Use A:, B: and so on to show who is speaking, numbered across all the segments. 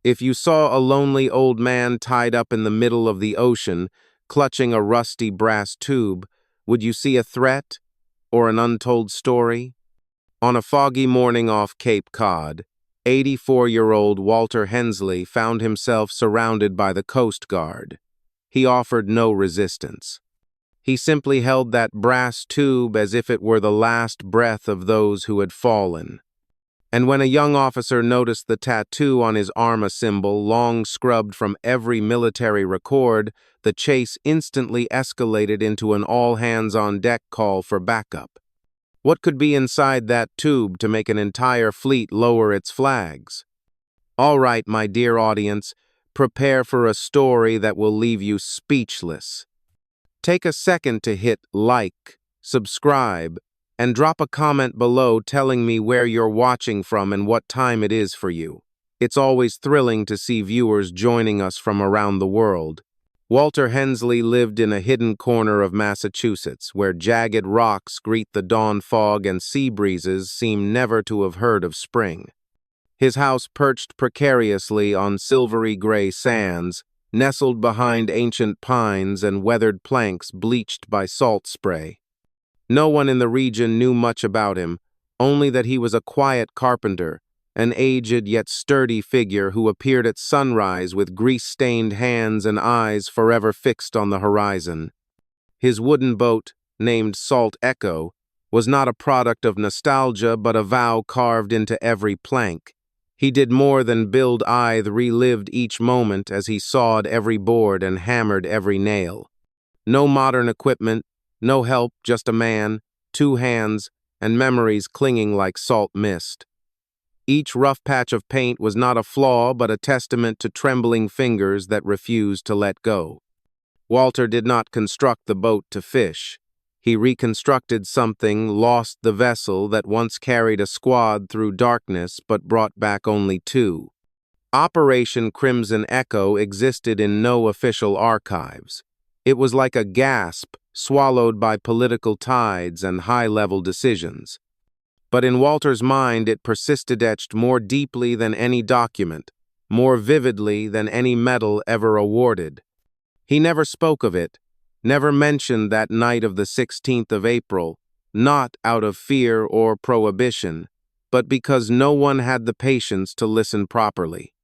A: If you saw a lonely old man tied up in the middle of the ocean, clutching a rusty brass tube, would you see a threat or an untold story? On a foggy morning off Cape Cod, 84-year-old Walter Hensley found himself surrounded by the Coast Guard. He offered no resistance. He simply held that brass tube as if it were the last breath of those who had fallen. And when a young officer noticed the tattoo on his arm, a symbol long scrubbed from every military record, the chase instantly escalated into an all-hands-on-deck call for backup. What could be inside that tube to make an entire fleet lower its flags? All right, my dear audience, prepare for a story that will leave you speechless. Take a second to hit like, subscribe, and drop a comment below telling me where you're watching from and what time it is for you. It's always thrilling to see viewers joining us from around the world. Walter Hensley lived in a hidden corner of Massachusetts, where jagged rocks greet the dawn fog and sea breezes seem never to have heard of spring. His house perched precariously on silvery gray sands, nestled behind ancient pines and weathered planks bleached by salt spray. No one in the region knew much about him, only that he was a quiet carpenter, an aged yet sturdy figure who appeared at sunrise with grease-stained hands and eyes forever fixed on the horizon. His wooden boat, named Salt Echo, was not a product of nostalgia but a vow carved into every plank. He did more than build either, relived each moment as he sawed every board and hammered every nail. No modern equipment, no help, just a man, two hands, and memories clinging like salt mist. Each rough patch of paint was not a flaw but a testament to trembling fingers that refused to let go. Walter did not construct the boat to fish. He reconstructed something, lost the vessel that once carried a squad through darkness but brought back only two. Operation Crimson Echo existed in no official archives. It was like a gasp swallowed by political tides and high-level decisions. But in Walter's mind it persisted, etched more deeply than any document, more vividly than any medal ever awarded. He never spoke of it, never mentioned that night of the 16th of April, not out of fear or prohibition, but because no one had the patience to listen properly.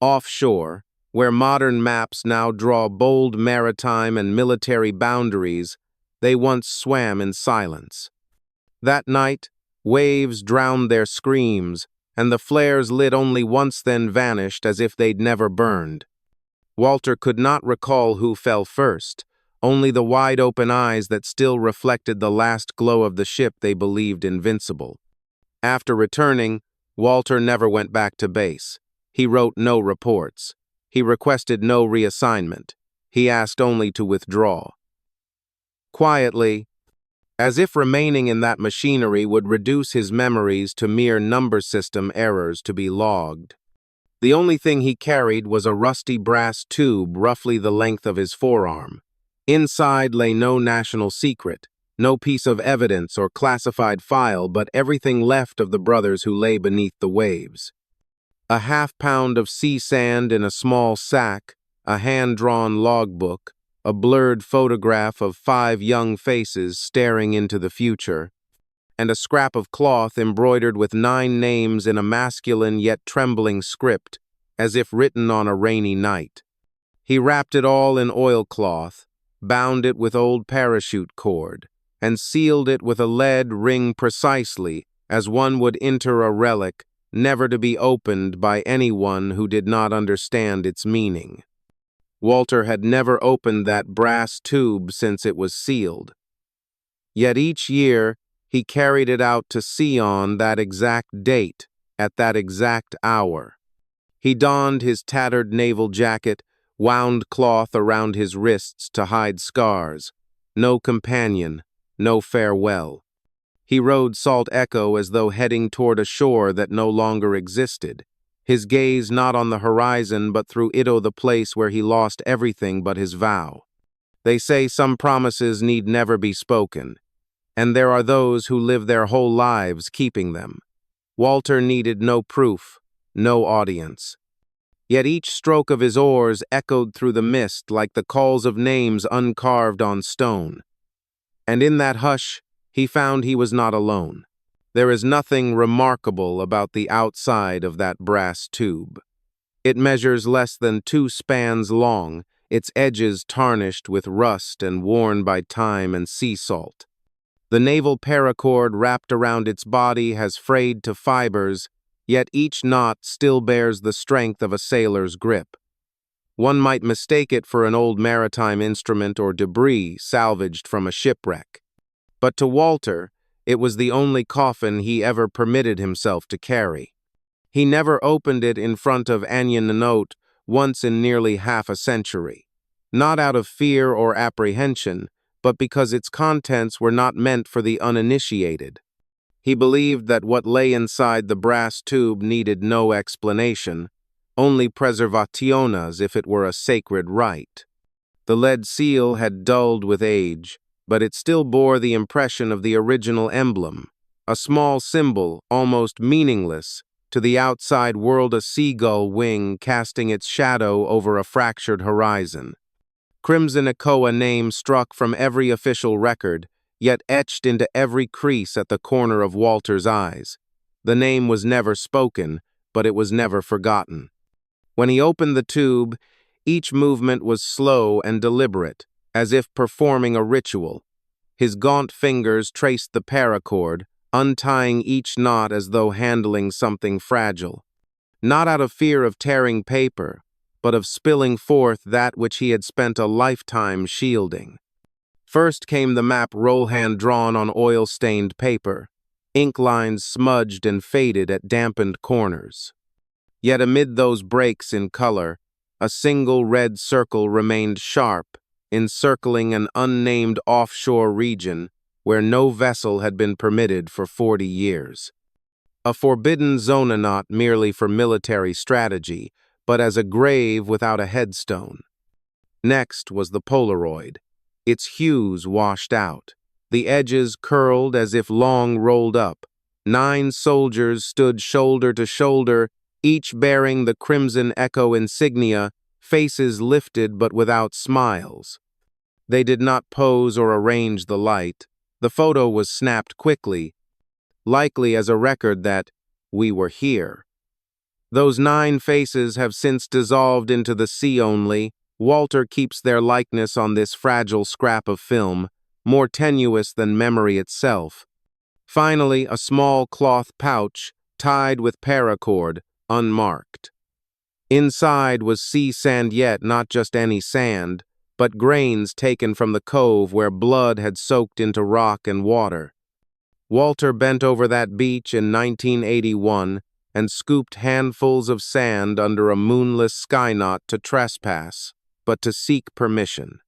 A: Offshore, where modern maps now draw bold maritime and military boundaries, they once swam in silence. That night, waves drowned their screams, and the flares lit only once then vanished as if they'd never burned. Walter could not recall who fell first, only the wide-open eyes that still reflected the last glow of the ship they believed invincible. After returning, Walter never went back to base. He wrote no reports. He requested no reassignment. He asked only to withdraw. Quietly, as if remaining in that machinery would reduce his memories to mere number system errors to be logged. The only thing he carried was a rusty brass tube roughly the length of his forearm. Inside lay no national secret, no piece of evidence or classified file, but everything left of the brothers who lay beneath the waves. A half-pound of sea sand in a small sack, a hand-drawn logbook, a blurred photograph of 5 young faces staring into the future, and a scrap of cloth embroidered with 9 names in a masculine yet trembling script, as if written on a rainy night. He wrapped it all in oilcloth, bound it with old parachute cord, and sealed it with a lead ring precisely as one would enter a relic, never to be opened by anyone who did not understand its meaning. Walter had never opened that brass tube since it was sealed. Yet each year, he carried it out to sea on that exact date, at that exact hour. He donned his tattered naval jacket, wound cloth around his wrists to hide scars. No companion, no farewell. He rode Salt Echo as though heading toward a shore that no longer existed, his gaze not on the horizon but through the place where he lost everything but his vow. They say some promises need never be spoken, and there are those who live their whole lives keeping them. Walter needed no proof, no audience. Yet each stroke of his oars echoed through the mist like the calls of names uncarved on stone. And in that hush, he found he was not alone. There is nothing remarkable about the outside of that brass tube. It measures less than 2 spans long, its edges tarnished with rust and worn by time and sea salt. The naval paracord wrapped around its body has frayed to fibers, yet each knot still bears the strength of a sailor's grip. One might mistake it for an old maritime instrument or debris salvaged from a shipwreck. But to Walter, it was the only coffin he ever permitted himself to carry. He never opened it in front of Anya Nanot once in nearly half a century, not out of fear or apprehension, but because its contents were not meant for the uninitiated. He believed that what lay inside the brass tube needed no explanation, only preservationes if it were a sacred rite. The lead seal had dulled with age, but it still bore the impression of the original emblem, a small symbol, almost meaningless, to the outside world, a seagull wing casting its shadow over a fractured horizon. Crimson Ecoa name struck from every official record, yet etched into every crease at the corner of Walter's eyes. The name was never spoken, but it was never forgotten. When he opened the tube, each movement was slow and deliberate, as if performing a ritual. His gaunt fingers traced the paracord, untying each knot as though handling something fragile. Not out of fear of tearing paper, but of spilling forth that which he had spent a lifetime shielding. First came the map roll-hand drawn on oil-stained paper, ink lines smudged and faded at dampened corners. Yet amid those breaks in color, a single red circle remained sharp, encircling an unnamed offshore region where no vessel had been permitted for 40 years. A forbidden zone, not merely for military strategy, but as a grave without a headstone. Next was the Polaroid, its hues washed out, the edges curled as if long rolled up. 9 soldiers stood shoulder to shoulder, each bearing the crimson Echo insignia, faces lifted but without smiles. They did not pose or arrange the light. The photo was snapped quickly, likely as a record that we were here. Those 9 faces have since dissolved into the sea only. Walter keeps their likeness on this fragile scrap of film, more tenuous than memory itself. Finally, a small cloth pouch, tied with paracord, unmarked. Inside was sea sand, yet not just any sand, but grains taken from the cove where blood had soaked into rock and water. Walter bent over that beach in 1981 and scooped handfuls of sand under a moonless sky, not to trespass, but to seek permission.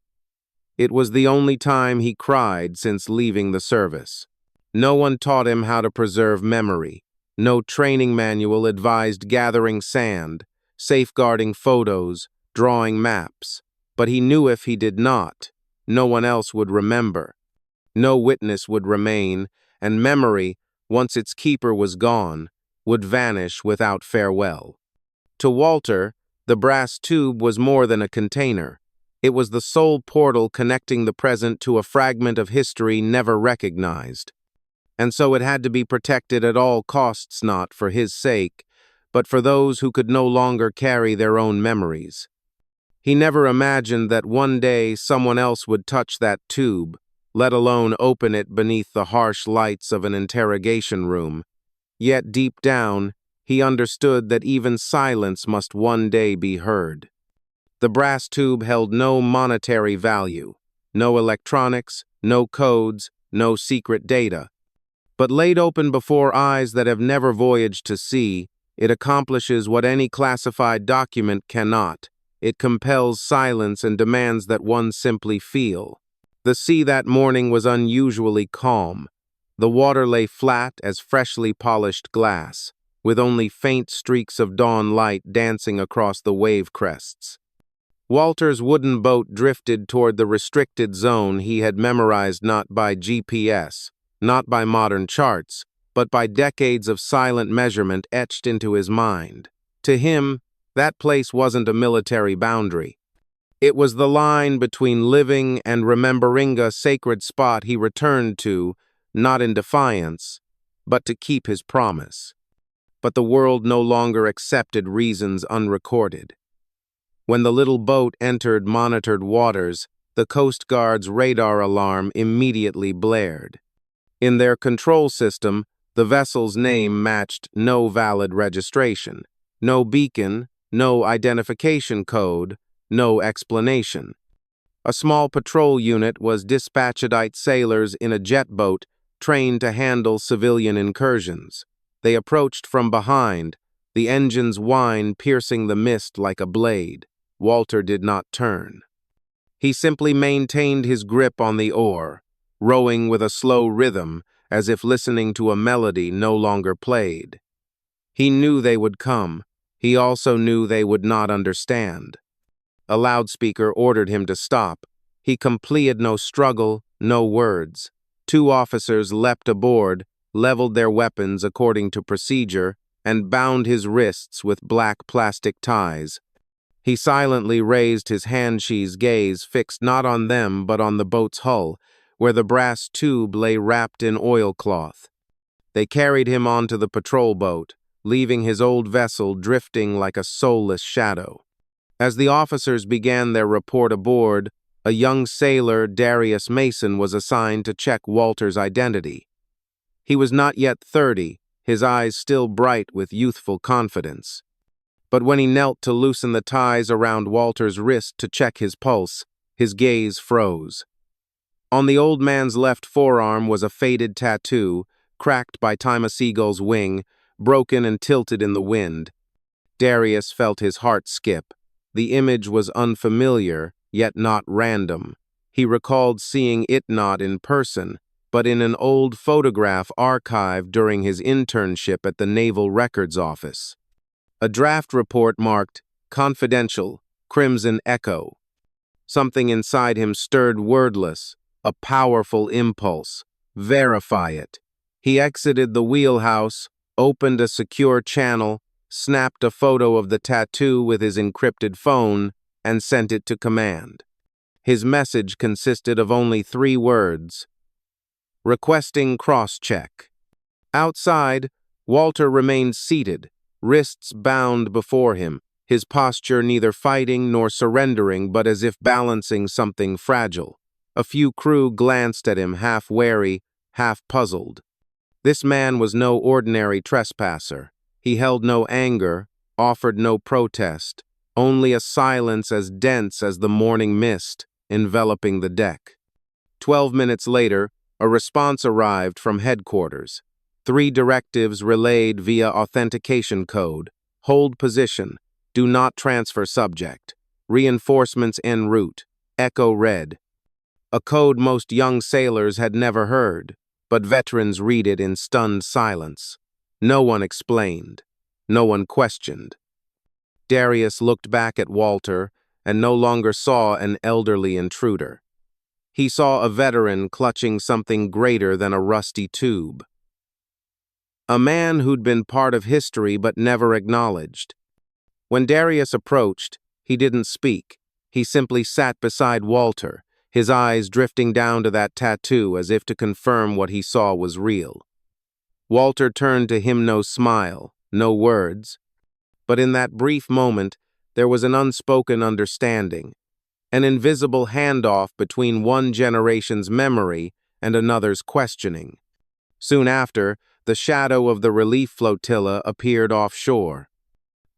A: It was the only time he cried since leaving the service. No one taught him how to preserve memory. No training manual advised gathering sand, safeguarding photos, drawing maps. But he knew if he did not, no one else would remember. No witness would remain, and memory, once its keeper was gone, would vanish without farewell. To Walter, the brass tube was more than a container. It was the sole portal connecting the present to a fragment of history never recognized. And so it had to be protected at all costs, not for his sake, but for those who could no longer carry their own memories. He never imagined that one day someone else would touch that tube, let alone open it beneath the harsh lights of an interrogation room. Yet deep down, he understood that even silence must one day be heard. The brass tube held no monetary value, no electronics, no codes, no secret data. But laid open before eyes that have never voyaged to sea, it accomplishes what any classified document cannot. It compels silence and demands that one simply feel. The sea that morning was unusually calm. The water lay flat as freshly polished glass, with only faint streaks of dawn light dancing across the wave crests. Walter's wooden boat drifted toward the restricted zone he had memorized, not by GPS, not by modern charts, but by decades of silent measurement etched into his mind. To him, That place wasn't a military boundary. It was the line between living and remembering, a sacred spot he returned to, not in defiance, but to keep his promise. But the world no longer accepted reasons unrecorded. When the little boat entered monitored waters, the Coast Guard's radar alarm immediately blared. In their control system, the vessel's name matched no valid registration, no beacon, no identification code, no explanation. A small patrol unit was dispatched sailors in a jet boat trained to handle civilian incursions. They approached from behind, the engine's whine piercing the mist like a blade. Walter did not turn. He simply maintained his grip on the oar, rowing with a slow rhythm, as if listening to a melody no longer played. He knew they would come. He also knew they would not understand. A loudspeaker ordered him to stop. He completed no struggle, no words. 2 officers leapt aboard, leveled their weapons according to procedure, and bound his wrists with black plastic ties. He silently raised his hand-she's gaze, fixed not on them but on the boat's hull, where the brass tube lay wrapped in oilcloth. They carried him onto the patrol boat, leaving his old vessel drifting like a soulless shadow. As the officers began their report aboard, a young sailor, Darius Mason, was assigned to check Walter's identity. He was not yet 30, his eyes still bright with youthful confidence. But when he knelt to loosen the ties around Walter's wrist to check his pulse, his gaze froze. On the old man's left forearm was a faded tattoo, cracked by Time a Seagull's wing, broken and tilted in the wind. Darius felt his heart skip. The image was unfamiliar, yet not random. He recalled seeing it not in person, but in an old photograph archived during his internship at the Naval Records Office. A draft report marked "Confidential, Crimson Echo." Something inside him stirred wordless, a powerful impulse. Verify it. He exited the wheelhouse, opened a secure channel, snapped a photo of the tattoo with his encrypted phone, and sent it to command. His message consisted of only 3 words: requesting cross-check. Outside, Walter remained seated, wrists bound before him, his posture neither fighting nor surrendering but as if balancing something fragile. A few crew glanced at him, half wary, half puzzled. This man was no ordinary trespasser. He held no anger, offered no protest, only a silence as dense as the morning mist enveloping the deck. 12 minutes later, a response arrived from headquarters. 3 directives relayed via authentication code: hold position, do not transfer subject, reinforcements en route, echo red. A code most young sailors had never heard, but veterans read it in stunned silence. No one explained. No one questioned. Darius looked back at Walter and no longer saw an elderly intruder. He saw a veteran clutching something greater than a rusty tube. A man who'd been part of history but never acknowledged. When Darius approached, he didn't speak. He simply sat beside Walter, his eyes drifting down to that tattoo as if to confirm what he saw was real. Walter turned to him, no smile, no words. But in that brief moment, there was an unspoken understanding, an invisible handoff between one generation's memory and another's questioning. Soon after, the shadow of the relief flotilla appeared offshore.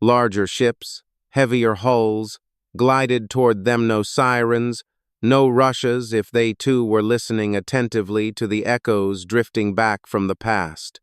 A: Larger ships, heavier hulls, glided toward them, no sirens, no rushes if they too were listening attentively to the echoes drifting back from the past.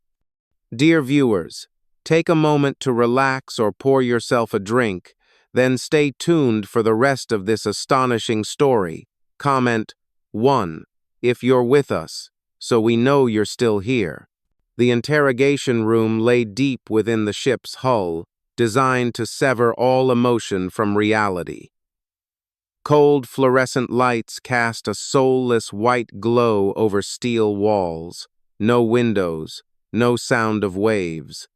A: Dear viewers, take a moment to relax or pour yourself a drink, then stay tuned for the rest of this astonishing story. Comment 1 if you're with us, so we know you're still here. The interrogation room lay deep within the ship's hull, designed to sever all emotion from reality. Cold fluorescent lights cast a soulless white glow over steel walls. No windows, no sound of waves.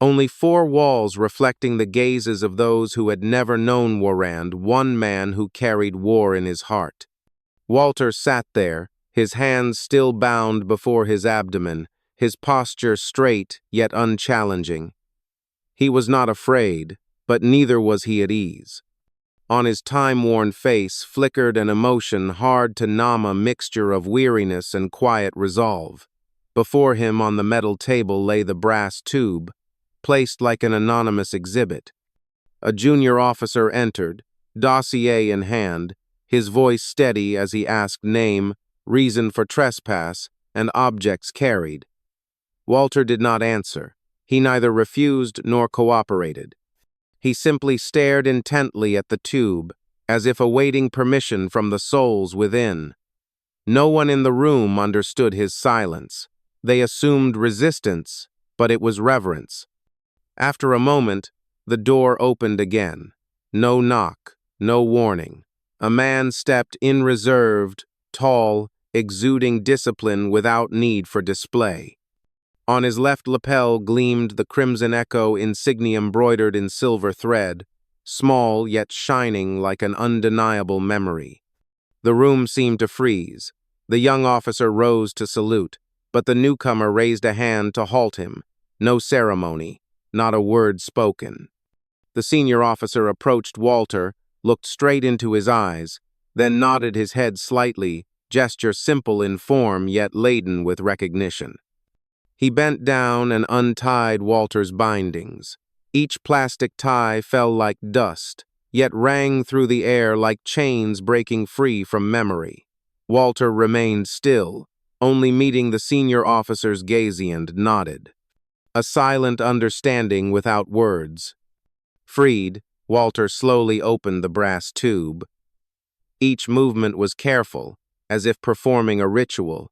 A: Only four walls reflecting the gazes of those who had never known Warand, one man who carried war in his heart. Walter sat there, his hands still bound before his abdomen, his posture straight yet unchallenging. He was not afraid, but neither was he at ease. On his time-worn face flickered an emotion hard to numb, a mixture of weariness and quiet resolve. Before him on the metal table lay the brass tube, placed like an anonymous exhibit. A junior officer entered, dossier in hand, his voice steady as he asked name, reason for trespass, and objects carried. Walter did not answer. He neither refused nor cooperated. He simply stared intently at the tube, as if awaiting permission from the souls within. No one in the room understood his silence. They assumed resistance, but it was reverence. After a moment, the door opened again. No knock, no warning. A man stepped in, reserved, tall, exuding discipline without need for display. On his left lapel gleamed the crimson echo insignia embroidered in silver thread, small yet shining like an undeniable memory. The room seemed to freeze. The young officer rose to salute, but the newcomer raised a hand to halt him. No ceremony, not a word spoken. The senior officer approached Walter, looked straight into his eyes, then nodded his head slightly, gesture simple in form yet laden with recognition. He bent down and untied Walter's bindings. Each plastic tie fell like dust, yet rang through the air like chains breaking free from memory. Walter remained still, only meeting the senior officer's gaze and nodded. A silent understanding without words. Freed, Walter slowly opened the brass tube. Each movement was careful, as if performing a ritual.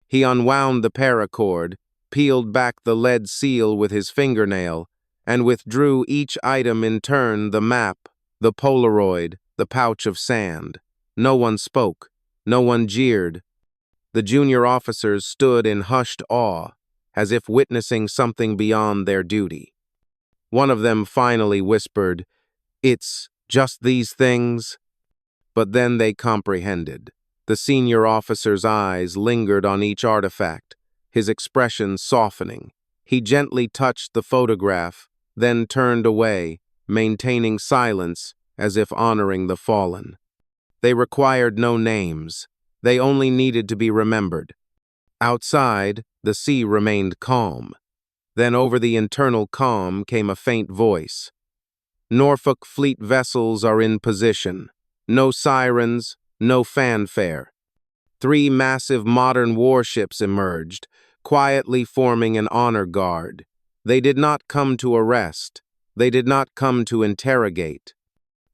A: He unwound the paracord, peeled back the lead seal with his fingernail, and withdrew each item in turn: the map, the Polaroid, the pouch of sand. No one spoke, no one jeered. The junior officers stood in hushed awe, as if witnessing something beyond their duty. One of them finally whispered, "It's just these things?" But then they comprehended. The senior officer's eyes lingered on each artifact, his expression softening. He gently touched the photograph, then turned away, maintaining silence as if honoring the fallen. They required no names. They only needed to be remembered. Outside, the sea remained calm. Then over the internal calm came a faint voice. "Norfolk fleet vessels are in position. No sirens, no fanfare." 3 massive modern warships emerged, quietly forming an honor guard. They did not come to arrest. They did not come to interrogate.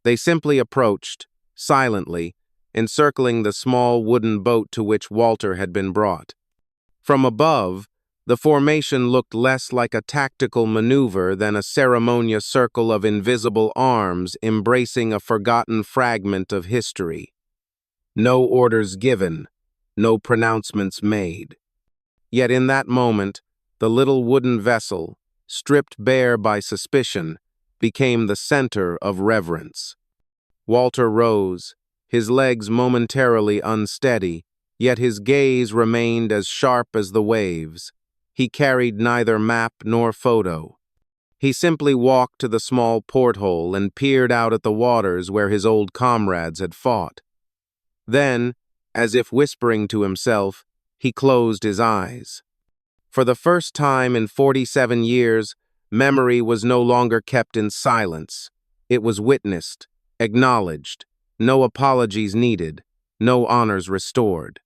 A: They simply approached, silently, encircling the small wooden boat to which Walter had been brought. From above, the formation looked less like a tactical maneuver than a ceremonious circle of invisible arms embracing a forgotten fragment of history. No orders given, no pronouncements made. Yet in that moment, the little wooden vessel, stripped bare by suspicion, became the center of reverence. Walter rose, his legs momentarily unsteady, yet his gaze remained as sharp as the waves. He carried neither map nor photo. He simply walked to the small porthole and peered out at the waters where his old comrades had fought. Then, as if whispering to himself, he closed his eyes. For the first time in 47 years, memory was no longer kept in silence. It was witnessed, acknowledged, no apologies needed, no honors restored.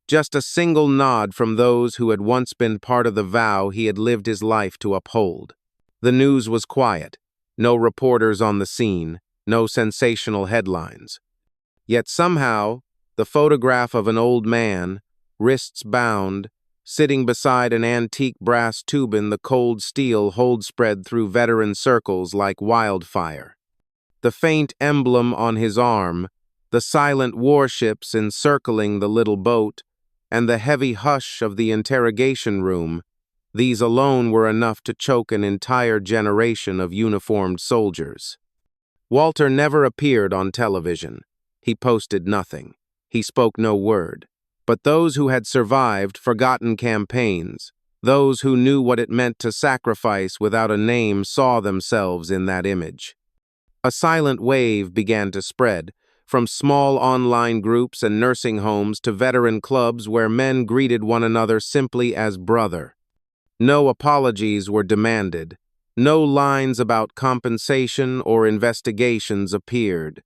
A: Just a single nod from those who had once been part of the vow he had lived his life to uphold. The news was quiet, no reporters on the scene, no sensational headlines. Yet somehow, the photograph of an old man, wrists bound, sitting beside an antique brass tube in the cold steel hold spread through veteran circles like wildfire. The faint emblem on his arm, the silent warships encircling the little boat, and the heavy hush of the interrogation room, These alone were enough to choke an entire generation of uniformed soldiers. Walter never appeared on television. He posted nothing. He spoke no word. But those who had survived forgotten campaigns, those who knew what it meant to sacrifice without a name, saw themselves in that image. A silent wave began to spread, from small online groups and nursing homes to veteran clubs where men greeted one another simply as brother. No apologies were demanded. No lines about compensation or investigations appeared.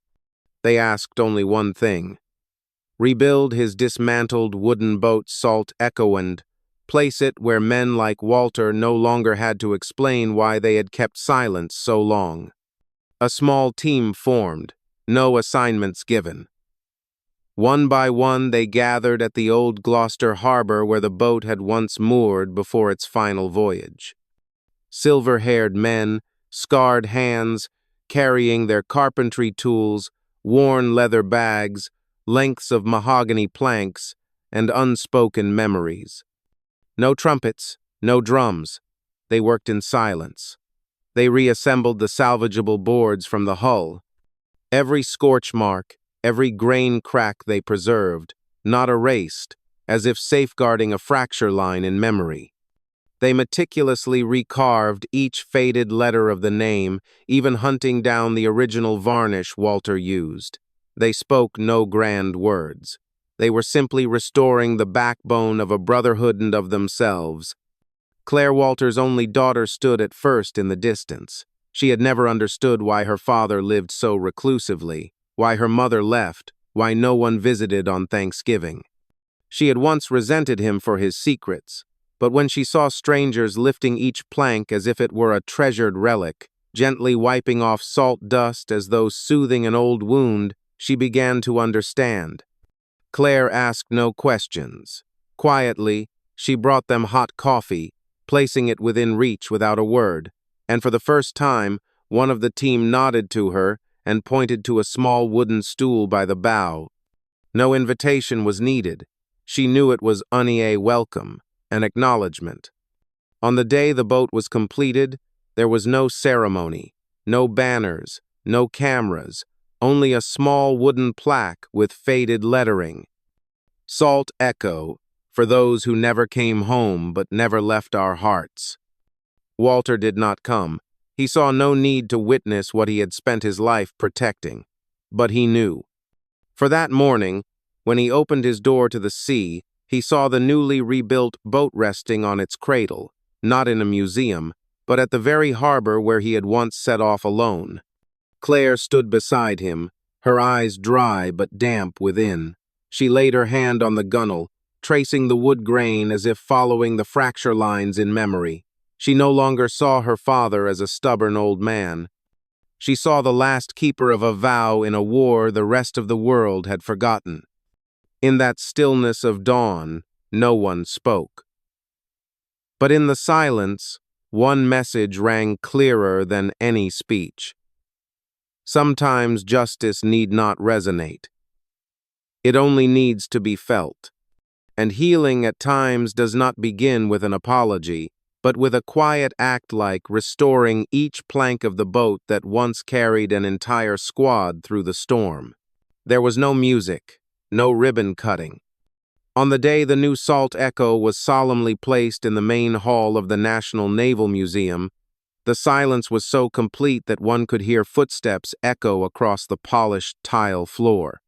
A: They asked only one thing: rebuild his dismantled wooden boat Salt Echo and place it where men like Walter no longer had to explain why they had kept silence so long. A small team formed, no assignments given. One by one they gathered at the old Gloucester harbor where the boat had once moored before its final voyage. Silver-haired men, scarred hands, carrying their carpentry tools, worn leather bags, lengths of mahogany planks, and unspoken memories. No trumpets, no drums. They worked in silence. They reassembled the salvageable boards from the hull. Every scorch mark, every grain crack they preserved, not erased, as if safeguarding a fracture line in memory. They meticulously recarved each faded letter of the name, even hunting down the original varnish Walter used. They spoke no grand words. They were simply restoring the backbone of a brotherhood and of themselves. Claire Walter's only daughter stood at first in the distance. She had never understood why her father lived so reclusively, why her mother left, why no one visited on Thanksgiving. She had once resented him for his secrets, but when she saw strangers lifting each plank as if it were a treasured relic, gently wiping off salt dust as though soothing an old wound, she began to understand. Claire asked no questions. Quietly, she brought them hot coffee, placing it within reach without a word, and for the first time, one of the team nodded to her and pointed to a small wooden stool by the bow. No invitation was needed. She knew it was a welcome, an acknowledgement. On the day the boat was completed, there was no ceremony, no banners, no cameras, only a small wooden plaque with faded lettering. Salt Echo, for those who never came home but never left our hearts. Walter did not come. He saw no need to witness what he had spent his life protecting. But he knew. For that morning, when he opened his door to the sea, he saw the newly rebuilt boat resting on its cradle, not in a museum, but at the very harbor where he had once set off alone. Claire stood beside him, her eyes dry but damp within. She laid her hand on the gunwale, tracing the wood grain as if following the fracture lines in memory. She no longer saw her father as a stubborn old man. She saw the last keeper of a vow in a war the rest of the world had forgotten. In that stillness of dawn, no one spoke. But in the silence, one message rang clearer than any speech. Sometimes justice need not resonate. It only needs to be felt. And healing at times does not begin with an apology, but with a quiet act like restoring each plank of the boat that once carried an entire squad through the storm. There was no music, no ribbon cutting. On the day the new Salt Echo was solemnly placed in the main hall of the National Naval Museum, the silence was so complete that one could hear footsteps echo across the polished tile floor.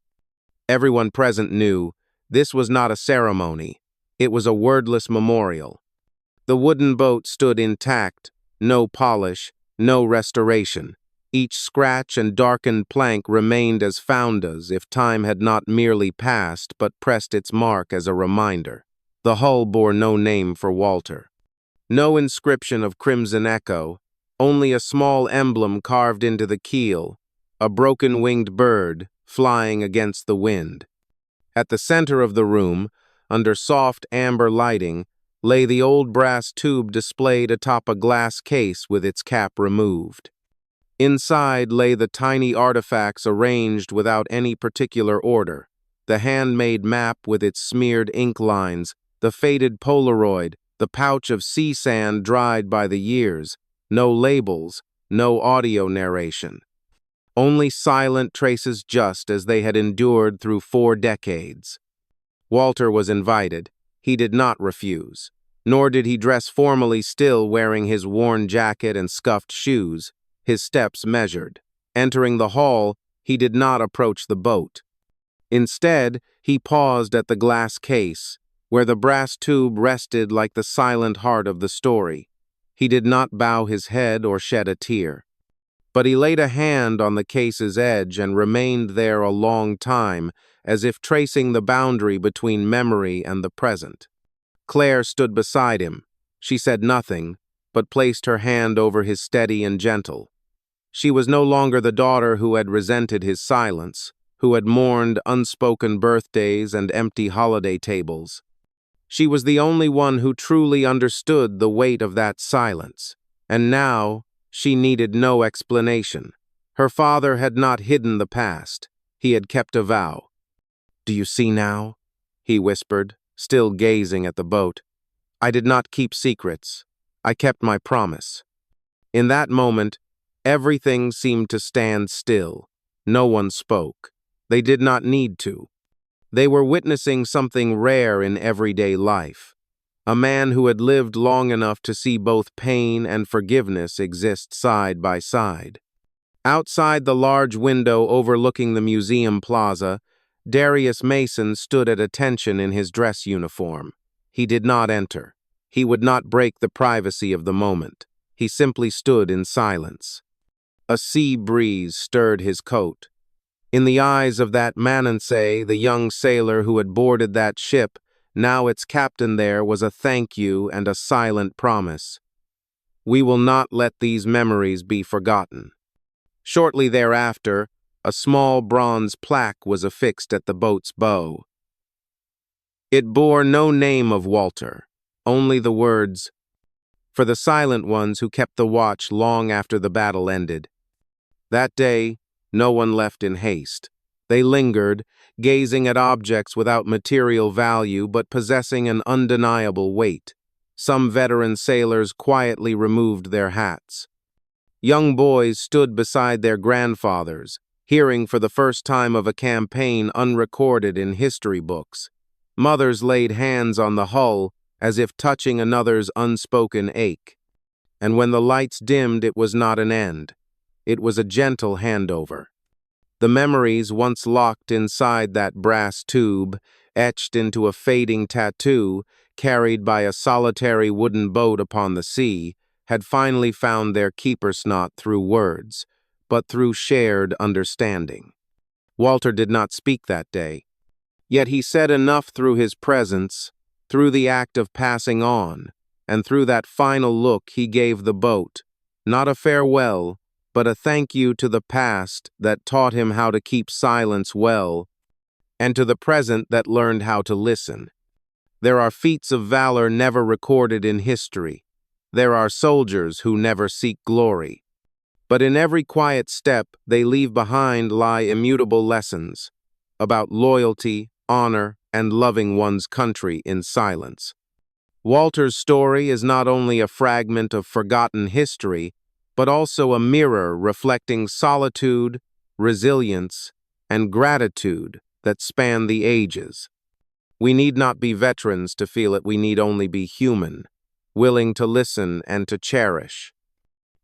A: Everyone present knew this was not a ceremony. It was a wordless memorial. The wooden boat stood intact, no polish, no restoration. Each scratch and darkened plank remained as found as if time had not merely passed but pressed its mark as a reminder. The hull bore no name for Walter. No inscription of Crimson Echo, only a small emblem carved into the keel, a broken-winged bird flying against the wind. At the center of the room, under soft amber lighting, lay the old brass tube displayed atop a glass case with its cap removed. Inside lay the tiny artifacts arranged without any particular order: the handmade map with its smeared ink lines, the faded Polaroid, the pouch of sea sand dried by the years, no labels, no audio narration. Only silent traces just as they had endured through 4 decades. Walter was invited. He did not refuse. Nor did he dress formally, still wearing his worn jacket and scuffed shoes, his steps measured. Entering the hall, he did not approach the boat. Instead, he paused at the glass case, where the brass tube rested like the silent heart of the story. He did not bow his head or shed a tear. But he laid a hand on the case's edge and remained there a long time, as if tracing the boundary between memory and the present. Claire stood beside him. She said nothing, but placed her hand over his steady and gentle. She was no longer the daughter who had resented his silence, who had mourned unspoken birthdays and empty holiday tables. She was the only one who truly understood the weight of that silence, and now she needed no explanation. Her father had not hidden the past. He had kept a vow. "Do you see now?" he whispered, still gazing at the boat. "I did not keep secrets. I kept my promise." In that moment, everything seemed to stand still. No one spoke. They did not need to. They were witnessing something rare in everyday life. A man who had lived long enough to see both pain and forgiveness exist side by side. Outside the large window overlooking the museum plaza, Darius Mason stood at attention in his dress uniform. He did not enter. He would not break the privacy of the moment. He simply stood in silence. A sea breeze stirred his coat. In the eyes of that Mananseh, the young sailor who had boarded that ship, now its captain, there was a thank you and a silent promise. "We will not let these memories be forgotten." Shortly thereafter, a small bronze plaque was affixed at the boat's bow. It bore no name of Walter, only the words, "For the silent ones who kept the watch long after the battle ended." That day, no one left in haste. They lingered, gazing at objects without material value but possessing an undeniable weight. Some veteran sailors quietly removed their hats. Young boys stood beside their grandfathers, hearing for the first time of a campaign unrecorded in history books. Mothers laid hands on the hull as if touching another's unspoken ache. And when the lights dimmed, it was not an end. It was a gentle handover. The memories once locked inside that brass tube, etched into a fading tattoo, carried by a solitary wooden boat upon the sea, had finally found their keepers not through words, but through shared understanding. Walter did not speak that day, yet he said enough through his presence, through the act of passing on, and through that final look he gave the boat, not a farewell, but a thank you to the past that taught him how to keep silence well, and to the present that learned how to listen. There are feats of valor never recorded in history. There are soldiers who never seek glory. But in every quiet step they leave behind lie immutable lessons about loyalty, honor, and loving one's country in silence. Walter's story is not only a fragment of forgotten history, but also a mirror reflecting solitude, resilience, and gratitude that span the ages. We need not be veterans to feel it. We need only be human, willing to listen and to cherish.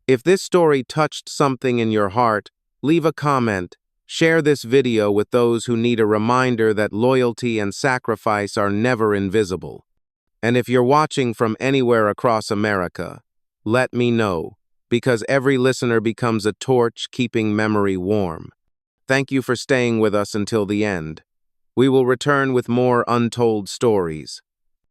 A: If this story touched something in your heart, leave a comment, share this video with those who need a reminder that loyalty and sacrifice are never invisible. And if you're watching from anywhere across America, let me know, because every listener becomes a torch keeping memory warm. Thank you for staying with us until the end. We will return with more untold stories.